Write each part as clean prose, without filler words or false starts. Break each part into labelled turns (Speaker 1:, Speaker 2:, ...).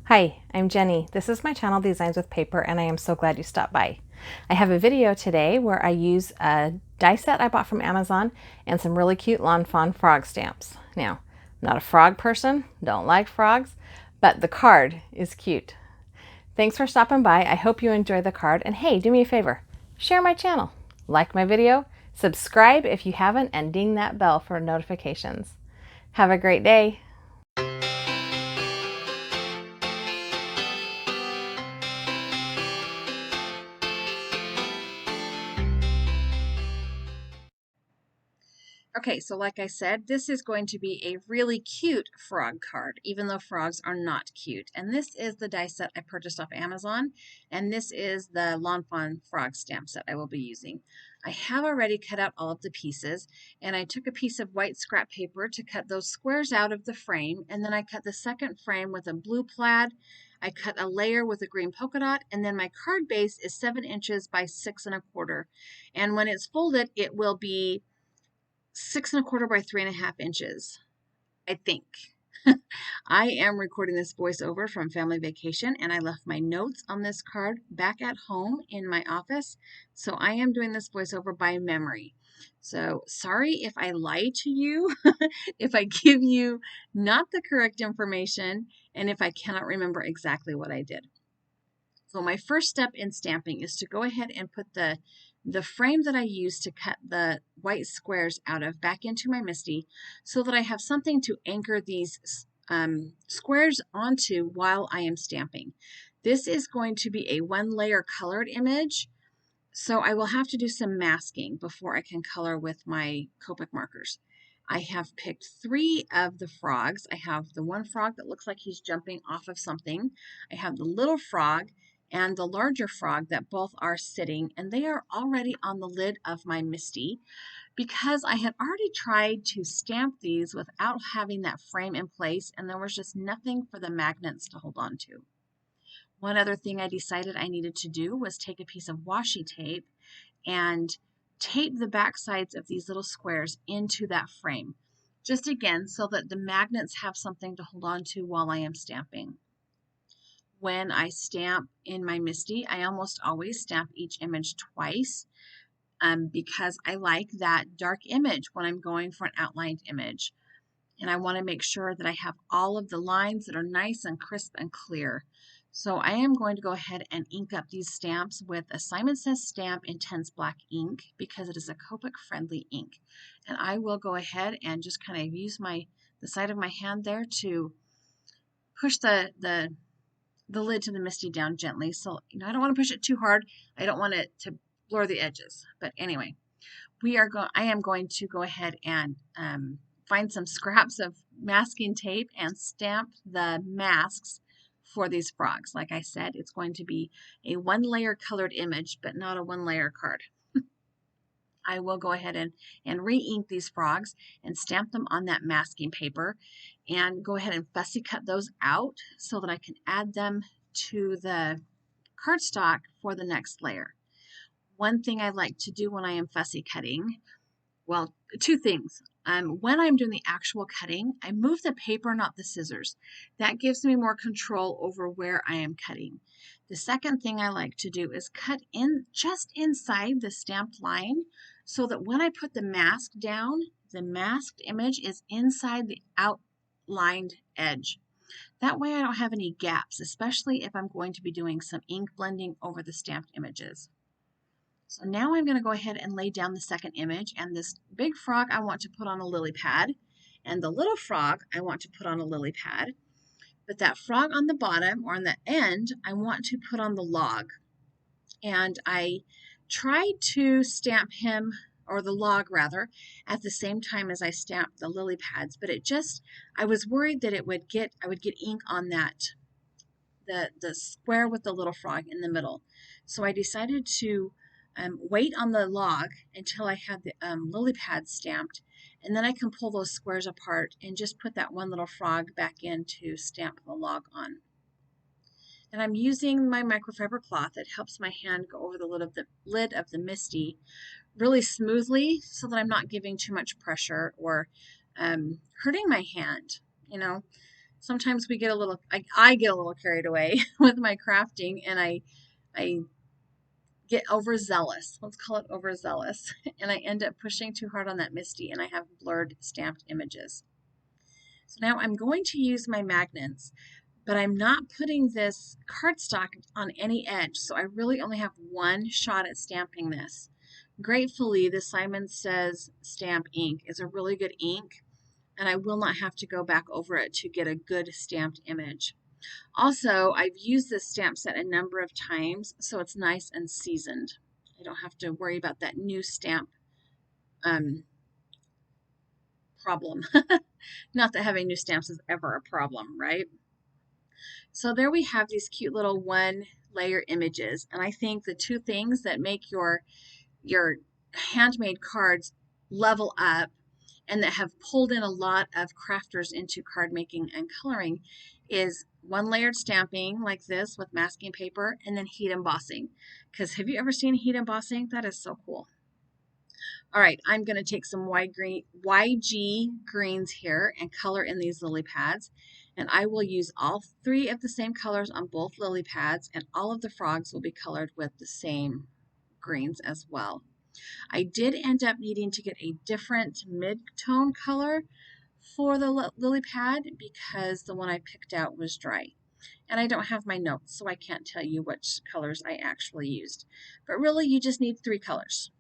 Speaker 1: Hi, I'm Jenny. This is my channel Designs with Paper, and I am so glad you stopped by. I have a video today where I use a die set I bought from Amazon and some really cute Lawn Fawn frog stamps. Now, I'm not a frog person, don't like frogs, but the card is cute. Thanks for stopping by. I hope you enjoy the card, and hey, do me a favor, share my channel, like my video, subscribe if you haven't, and ding that bell for notifications. Have a great day.
Speaker 2: Okay, so like I said, this is going to be a really cute frog card, even though frogs are not cute. And this is the die set I purchased off Amazon, and this is the Lawn Fawn frog stamp set I will be using. I have already cut out all of the pieces, and I took a piece of white scrap paper to cut those squares out of the frame, and then I cut the second frame with a blue plaid. I cut a layer with a green polka dot, and then my card base is 7 inches by 6 1/4. And when it's folded, it will be 6 1/4 by 3.5 inches, I think. I am recording this voiceover from family vacation, and I left my notes on this card back at home in my office. So I am doing this voiceover by memory. So sorry if I lie to you, if I give you not the correct information, and if I cannot remember exactly what I did. So my first step in stamping is to go ahead and put the frame that I used to cut the white squares out of back into my MISTI so that I have something to anchor these squares onto while I am stamping. This is going to be a 1-layer colored image, so I will have to do some masking before I can color with my Copic markers. I have picked 3 of the frogs. I have the one frog that looks like he's jumping off of something. I have the little frog and the larger frog that both are sitting, and they are already on the lid of my MISTI because I had already tried to stamp these without having that frame in place, and there was just nothing for the magnets to hold on to. One other thing I decided I needed to do was take a piece of washi tape and tape the back sides of these little squares into that frame, just again so that the magnets have something to hold on to while I am stamping. When I stamp in my MISTI, I almost always stamp each image twice because I like that dark image when I'm going for an outlined image. And I want to make sure that I have all of the lines that are nice and crisp and clear. So I am going to go ahead and ink up these stamps with a Simon Says Stamp Intense Black ink because it is a Copic friendly ink. And I will go ahead and just kind of use the side of my hand there to push the lid to the MISTI down gently. So I don't want to push it too hard. I don't want it to blur the edges. But anyway, I am going to go ahead and find some scraps of masking tape and stamp the masks for these frogs. Like I said, it's going to be a 1-layer colored image, but not a 1-layer card. I will go ahead and re-ink these frogs and stamp them on that masking paper and go ahead and fussy cut those out so that I can add them to the cardstock for the next layer. One thing I like to do when I am fussy cutting, well, 2 things. When I'm doing the actual cutting, I move the paper, not the scissors. That gives me more control over where I am cutting. The second thing I like to do is cut in just inside the stamped line so that when I put the mask down, the masked image is inside the outlined edge. That way I don't have any gaps, especially if I'm going to be doing some ink blending over the stamped images. So now I'm going to go ahead and lay down the second image, and this big frog I want to put on a lily pad, and the little frog I want to put on a lily pad, but that frog on the bottom or on the end I want to put on the log. And I tried to stamp him, or the log rather, at the same time as I stamped the lily pads, but I was worried that I would get ink on that, the square with the little frog in the middle. So I decided to wait on the log until I had the lily pad stamped, and then I can pull those squares apart and just put that one little frog back in to stamp the log on. And I'm using my microfiber cloth. It helps my hand go over the lid of the MISTI really smoothly so that I'm not giving too much pressure or hurting my hand. sometimes we get a little, I get a little carried away with my crafting, and I get overzealous. Let's call it overzealous. And I end up pushing too hard on that MISTI, and I have blurred stamped images. So now I'm going to use my magnets, but I'm not putting this cardstock on any edge. So I really only have one shot at stamping this. Gratefully, the Simon Says stamp ink is a really good ink, and I will not have to go back over it to get a good stamped image. Also, I've used this stamp set a number of times, so it's nice and seasoned. I don't have to worry about that new stamp problem. Not that having new stamps is ever a problem, right? So there we have these cute little one layer images, and I think the two things that make your handmade cards level up and that have pulled in a lot of crafters into card making and coloring is one layered stamping like this with masking paper, and then heat embossing. Because have you ever seen heat embossing? That is so cool. All right, I'm going to take some YG greens here and color in these lily pads. And I will use all three of the same colors on both lily pads, and all of the frogs will be colored with the same greens as well. I did end up needing to get a different mid-tone color for the lily pad because the one I picked out was dry. And I don't have my notes, so I can't tell you which colors I actually used. But really, you just need 3 colors.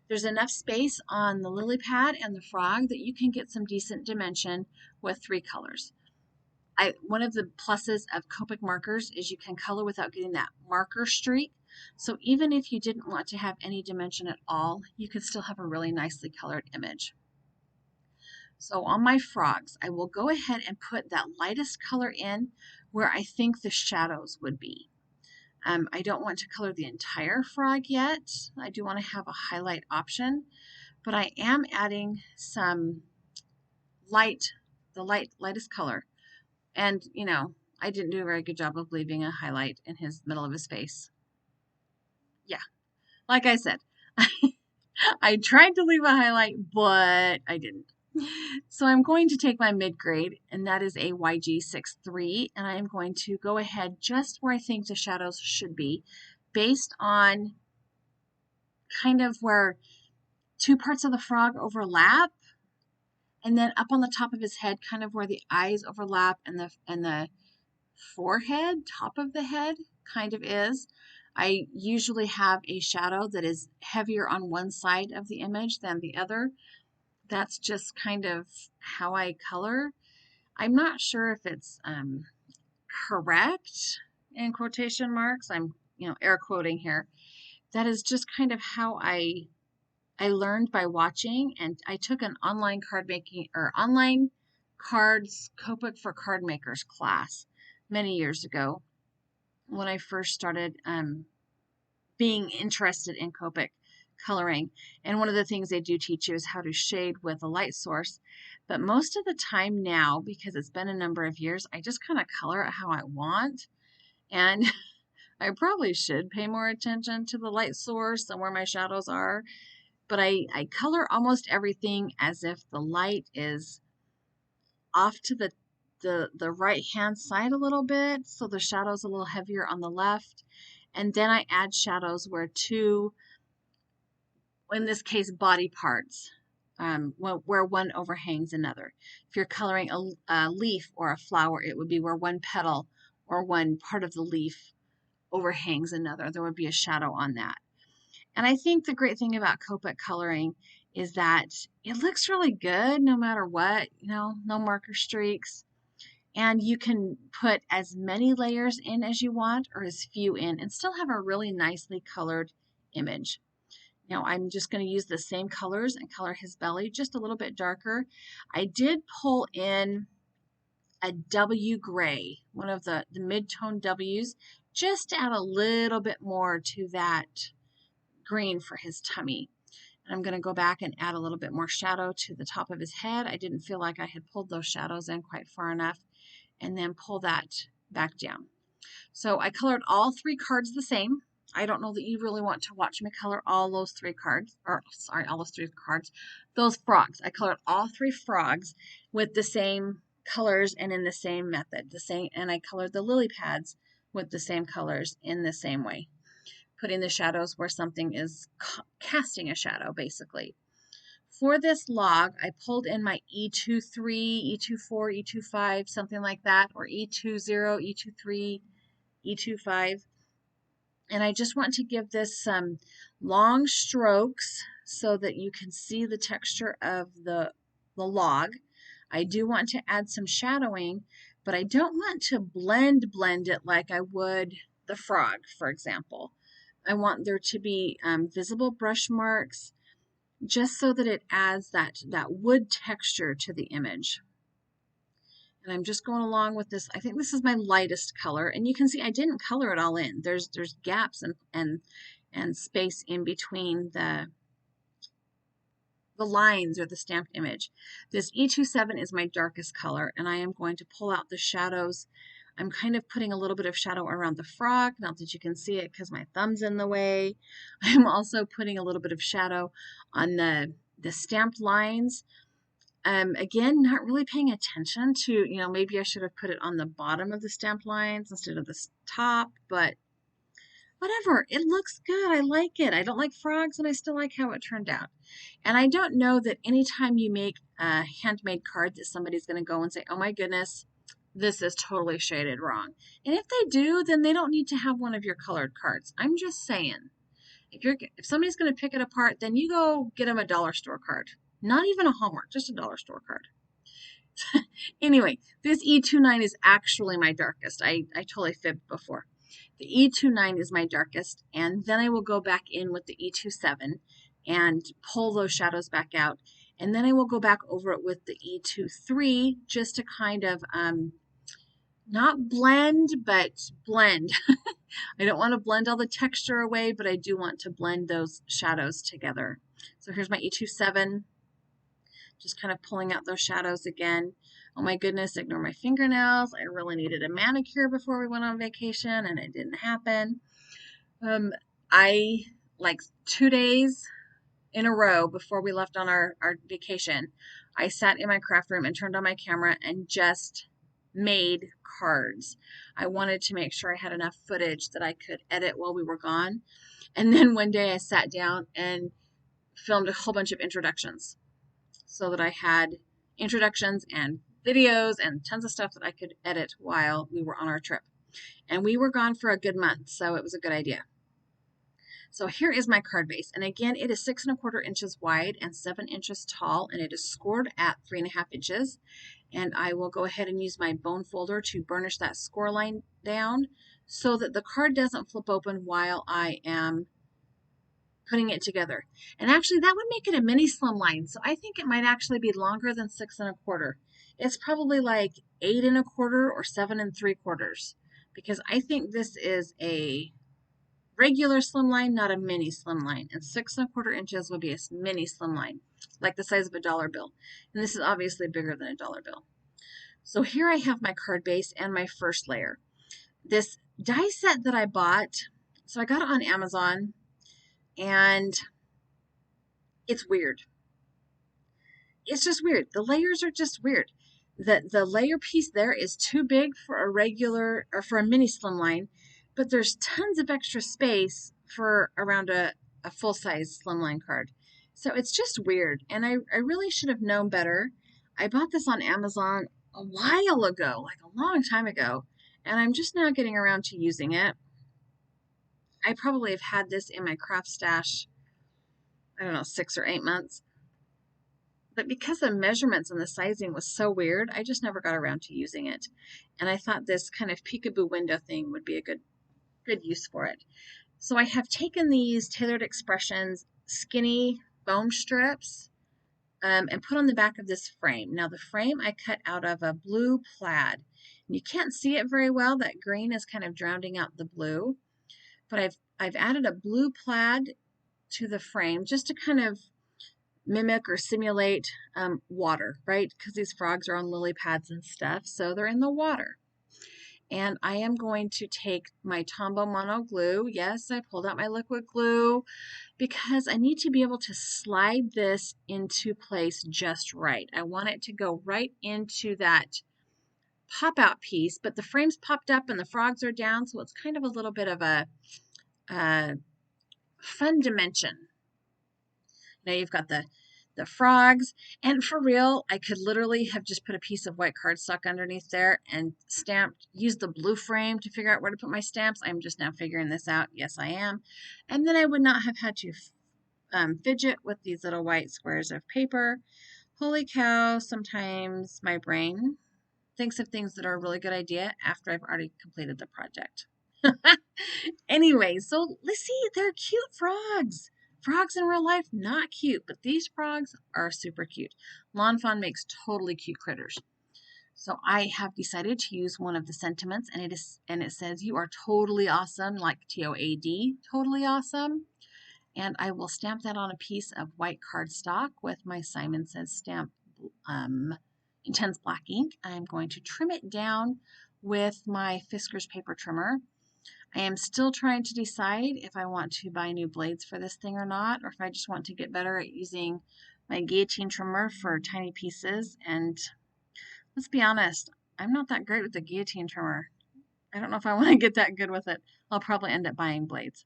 Speaker 2: There's enough space on the lily pad and the frog that you can get some decent dimension with 3 colors. One of the pluses of Copic markers is you can color without getting that marker streak. So even if you didn't want to have any dimension at all, you could still have a really nicely colored image. So on my frogs, I will go ahead and put that lightest color in where I think the shadows would be. I don't want to color the entire frog yet. I do want to have a highlight option, but I am adding some the lightest color. And, you know, I didn't do a very good job of leaving a highlight in his middle of his face. Yeah, like I said, I tried to leave a highlight, but I didn't. So I'm going to take my mid-grade, and that is a YG63, and I am going to go ahead just where I think the shadows should be, based on kind of where 2 parts of the frog overlap, and then up on the top of his head, kind of where the eyes overlap and the forehead, top of the head kind of is. I usually have a shadow that is heavier on one side of the image than the other. That's just kind of how I color. I'm not sure if it's correct in quotation marks. I'm, air quoting here. That is just kind of how I learned by watching, and I took an online card making or online cards Copic for card makers class many years ago when I first started being interested in Copic coloring. And one of the things they do teach you is how to shade with a light source. But most of the time now, because it's been a number of years, I just kind of color it how I want. And I probably should pay more attention to the light source and where my shadows are. But I color almost everything as if the light is off to the right hand side a little bit, so the shadow's a little heavier on the left. And then I add shadows where 2, in this case, body parts, where one overhangs another. If you're coloring a leaf or a flower, it would be where one petal or one part of the leaf overhangs another. There would be a shadow on that. And I think the great thing about Copic coloring is that it looks really good no matter what, no marker streaks. And you can put as many layers in as you want or as few in and still have a really nicely colored image. Now I'm just going to use the same colors and color his belly just a little bit darker. I did pull in a W gray, one of the mid-tone W's, just to add a little bit more to that green for his tummy. And I'm going to go back and add a little bit more shadow to the top of his head. I didn't feel like I had pulled those shadows in quite far enough, and then pull that back down. So I colored all 3 cards the same. I don't know that you really want to watch me color all those 3 cards, all those 3 cards, those frogs. I colored all 3 frogs with the same colors and in the same method, and I colored the lily pads with the same colors in the same way, putting the shadows where something is casting a shadow, basically. For this log, I pulled in my E23, E24, E25, something like that, or E20, E23, E25. And I just want to give this some long strokes so that you can see the texture of the log. I do want to add some shadowing, but I don't want to blend it like I would the frog, for example. I want there to be visible brush marks just so that it adds that wood texture to the image. And I'm just going along with this. I think this is my lightest color, and you can see I didn't color it all in. There's gaps and space in between the lines or the stamped image. This E27 is my darkest color, and I am going to pull out the shadows. I'm kind of putting a little bit of shadow around the frog, not that you can see it because my thumb's in the way. I'm also putting a little bit of shadow on the stamped lines. Again, not really paying attention to, maybe I should have put it on the bottom of the stamped lines instead of the top, but whatever. It looks good. I like it. I don't like frogs, and I still like how it turned out. And I don't know that anytime you make a handmade card that somebody's going to go and say, oh my goodness, this is totally shaded wrong. And if they do, then they don't need to have one of your colored cards. I'm just saying. If somebody's going to pick it apart, then you go get them a dollar store card. Not even a Hallmark, just a dollar store card. Anyway, this E29 is actually my darkest. I totally fibbed before. The E29 is my darkest, and then I will go back in with the E27 and pull those shadows back out. And then I will go back over it with the E23 just to kind of not blend, but blend. I don't want to blend all the texture away, but I do want to blend those shadows together. So here's my E27, just kind of pulling out those shadows again. Oh my goodness, ignore my fingernails. I really needed a manicure before we went on vacation, and it didn't happen. I, like 2 days in a row before we left on our vacation, I sat in my craft room and turned on my camera and just made cards. I wanted to make sure I had enough footage that I could edit while we were gone. And then one day I sat down and filmed a whole bunch of introductions so that I had introductions and videos and tons of stuff that I could edit while we were on our trip. And we were gone for a good month, so it was a good idea. So here is my card base. And again, it is 6 1/4 inches wide and 7 inches tall, and it is scored at 3 1/2 inches. And I will go ahead and use my bone folder to burnish that score line down so that the card doesn't flip open while I am putting it together. And actually that would make it a mini slimline. So I think it might actually be longer than 6 1/4. It's probably like 8 1/4 or 7 3/4, because I think this is a regular slimline, not a mini slimline. And 6 1/4 inches would be a mini slimline, like the size of a dollar bill. And this is obviously bigger than a dollar bill. So here I have my card base and my first layer. This die set that I bought, so I got it on Amazon, and it's weird. It's just weird. The layers are just weird. The layer piece there is too big for a regular or for a mini slimline, but there's tons of extra space for around a full-size slimline card. So it's just weird, and I really should have known better. I bought this on Amazon a while ago, like a long time ago, and I'm just now getting around to using it. I probably have had this in my craft stash, I don't know, 6 or 8 months. But because the measurements and the sizing was so weird, I just never got around to using it. And I thought this kind of peekaboo window thing would be a good use for it. So I have taken these Tailored Expressions skinny foam strips and put on the back of this frame. Now the frame I cut out of a blue plaid. And you can't see it very well. That green is kind of drowning out the blue. But I've added a blue plaid to the frame just to kind of mimic or simulate water, right? Because these frogs are on lily pads and stuff, so they're in the water. And I am going to take my Tombow Mono glue. Yes, I pulled out my liquid glue because I need to be able to slide this into place just right. I want it to go right into that pop out piece, but the frame's popped up and the frogs are down, so it's kind of a little bit of a fun dimension. Now you've got the frogs, and for real, I could literally have just put a piece of white cardstock underneath there and stamped, used the blue frame to figure out where to put my stamps. I'm just now figuring this out. Yes, I am. And then I would not have had to fidget with these little white squares of paper. Holy cow, sometimes my brain thinks of things that are a really good idea after I've already completed the project. Anyway, so let's see, they're cute frogs. Frogs in real life, not cute, but these frogs are super cute. Lawn Fawn makes totally cute critters. So I have decided to use one of the sentiments, and it says you are totally awesome, like TOAD, totally awesome. And I will stamp that on a piece of white cardstock with my Simon Says stamp intense black ink. I'm going to trim it down with my Fiskars paper trimmer. I am still trying to decide if I want to buy new blades for this thing or not, or if I just want to get better at using my guillotine trimmer for tiny pieces. And let's be honest, I'm not that great with the guillotine trimmer. I don't know if I want to get that good with it. I'll probably end up buying blades.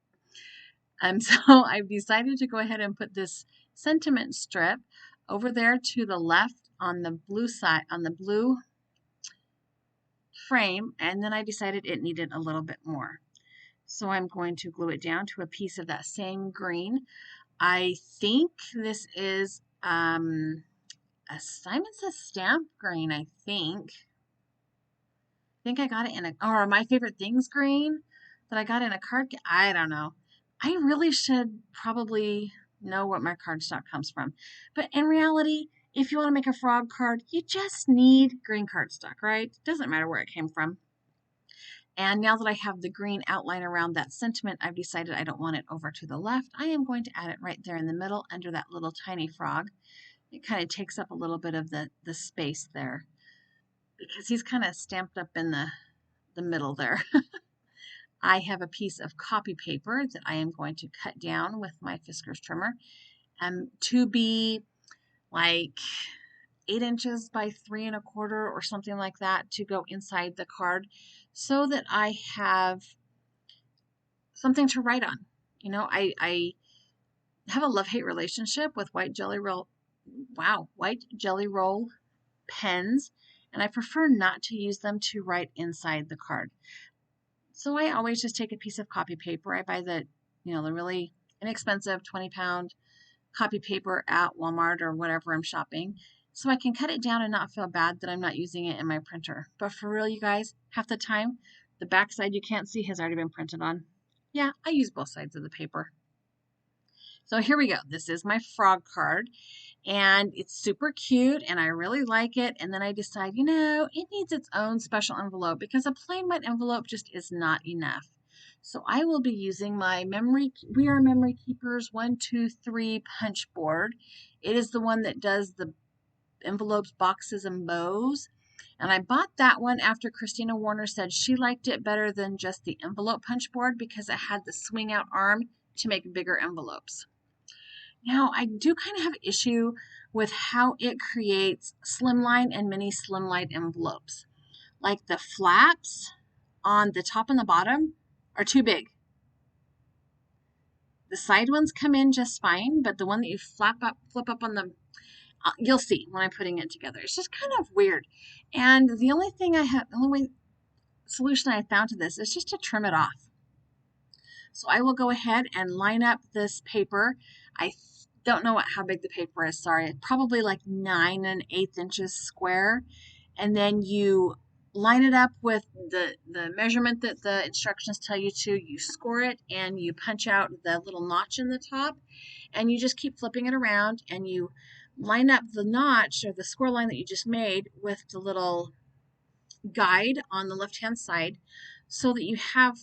Speaker 2: So I've decided to go ahead and put this sentiment strip over there to the left on the blue side, on the blue frame, and then I decided it needed a little bit more. So I'm going to glue it down to a piece of that same green. I think this is a Simon Says stamp green, I think. I got it in or my favorite things green that I got in a card. I don't know. I really should probably know what my cardstock comes from. But in reality, if you want to make a frog card, you just need green cardstock, right? It doesn't matter where it came from. And now that I have the green outline around that sentiment, I've decided I don't want it over to the left. I am going to add it right there in the middle under that little tiny frog. It kind of takes up a little bit of the space there because he's kind of stamped up in the middle there. I have a piece of copy paper that I am going to cut down with my Fiskars trimmer to be like 8 inches by 3 1/4 or something like that to go inside the card so that I have something to write on. You know, I have a love-hate relationship with white jelly roll pens, and I prefer not to use them to write inside the card. So I always just take a piece of copy paper. I buy the really inexpensive 20-pound copy paper at Walmart or whatever I'm shopping, so I can cut it down and not feel bad that I'm not using it in my printer. But for real, you guys, half the time, the back side you can't see has already been printed on. Yeah, I use both sides of the paper. So here we go. This is my frog card, and it's super cute, and I really like it. And then I decide, it needs its own special envelope because a plain white envelope just is not enough. So I will be using my We Are Memory Keepers 1, 2, 3 punch board. It is the one that does the envelopes, boxes, and bows. And I bought that one after Christina Warner said she liked it better than just the envelope punch board because it had the swing out arm to make bigger envelopes. Now, I do kind of have an issue with how it creates slimline and mini slimline envelopes. Like the flaps on the top and the bottom are too big. The side ones come in just fine, but the one that you flip up on the, you'll see when I'm putting it together. It's just kind of weird. And the only solution I found to this is just to trim it off. So I will go ahead and line up this paper. I don't know how big the paper is, sorry. Probably like 9 1/8 inches square. And then you line it up with the measurement that the instructions tell you to. You score it and you punch out the little notch in the top. And you just keep flipping it around and you line up the notch or the score line that you just made with the little guide on the left-hand side so that you have,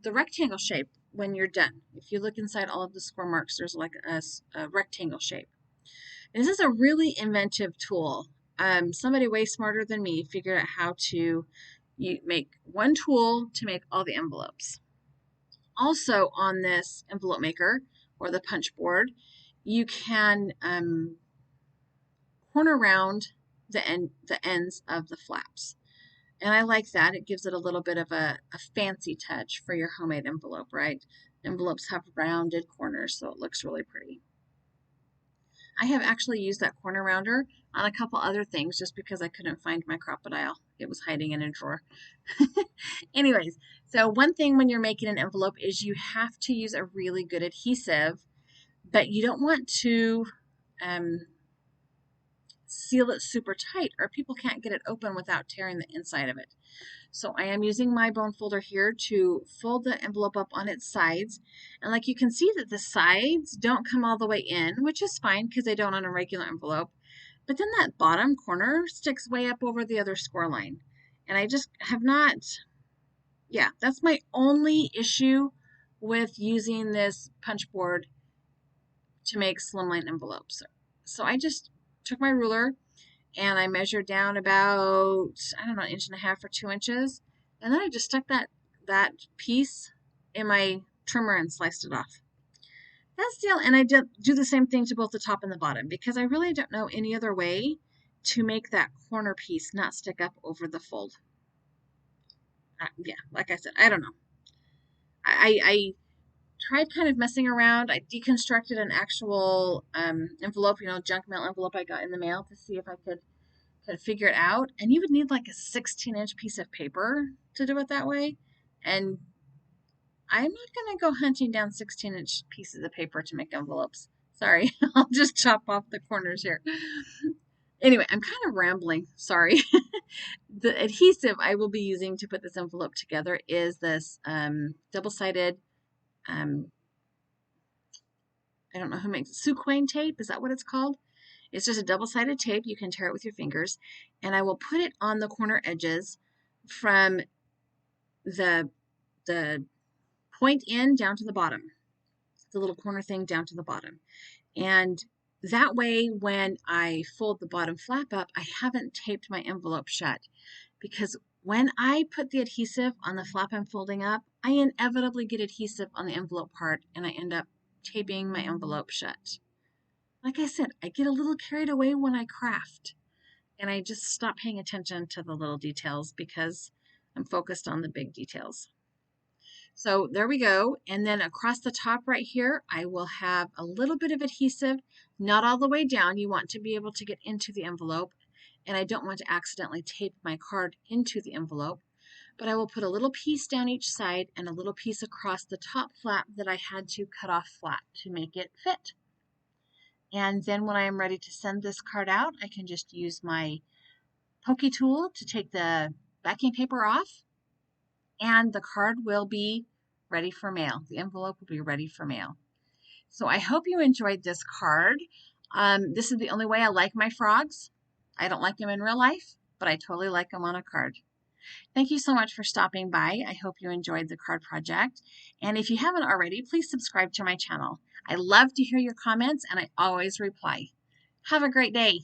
Speaker 2: the rectangle shape when you're done. If you look inside all of the score marks, there's like a rectangle shape. This is a really inventive tool. Somebody way smarter than me figured out how to make one tool to make all the envelopes. Also on this envelope maker or the punch board, you can corner round the ends of the flaps. And I like that. It gives it a little bit of a fancy touch for your homemade envelope, right? Envelopes have rounded corners, so it looks really pretty. I have actually used that corner rounder on a couple other things just because I couldn't find my crocodile. It was hiding in a drawer. Anyways, so one thing when you're making an envelope is you have to use a really good adhesive, but you don't want to seal it super tight or people can't get it open without tearing the inside of it. So I am using my bone folder here to fold the envelope up on its sides. And like you can see that the sides don't come all the way in, which is fine because they don't on a regular envelope. But then that bottom corner sticks way up over the other score line. And I just have not, yeah, that's my only issue with using this punch board to make slimline envelopes. So I just took my ruler and I measured down about, I don't know, 1.5 or 2 inches. And then I just stuck that piece in my trimmer and sliced it off. That's the deal. And I do the same thing to both the top and the bottom because I really don't know any other way to make that corner piece not stick up over the fold. Yeah, like I said, I don't know. I tried kind of messing around. I deconstructed an actual envelope, junk mail envelope I got in the mail to see if I could figure it out. And you would need like a 16-inch piece of paper to do it that way. And I'm not going to go hunting down 16-inch pieces of paper to make envelopes. Sorry, I'll just chop off the corners here. Anyway, I'm kind of rambling. Sorry. The adhesive I will be using to put this envelope together is this double-sided, I don't know who makes it, Suquane tape. Is that what it's called? It's just a double-sided tape. You can tear it with your fingers. And I will put it on the corner edges from the point in down to the bottom, the little corner thing down to the bottom. And that way, when I fold the bottom flap up, I haven't taped my envelope shut. Because when I put the adhesive on the flap I'm folding up, I inevitably get adhesive on the envelope part and I end up taping my envelope shut. Like I said, I get a little carried away when I craft and I just stop paying attention to the little details because I'm focused on the big details. So there we go. And then across the top right here, I will have a little bit of adhesive, not all the way down. You want to be able to get into the envelope. And I don't want to accidentally tape my card into the envelope. But I will put a little piece down each side and a little piece across the top flap that I had to cut off flat to make it fit. And then when I am ready to send this card out, I can just use my pokey tool to take the backing paper off and the card will be ready for mail. The envelope will be ready for mail. So I hope you enjoyed this card. This is the only way I like my frogs. I don't like them in real life, but I totally like them on a card. Thank you so much for stopping by. I hope you enjoyed the card project. And if you haven't already, please subscribe to my channel. I love to hear your comments and I always reply. Have a great day.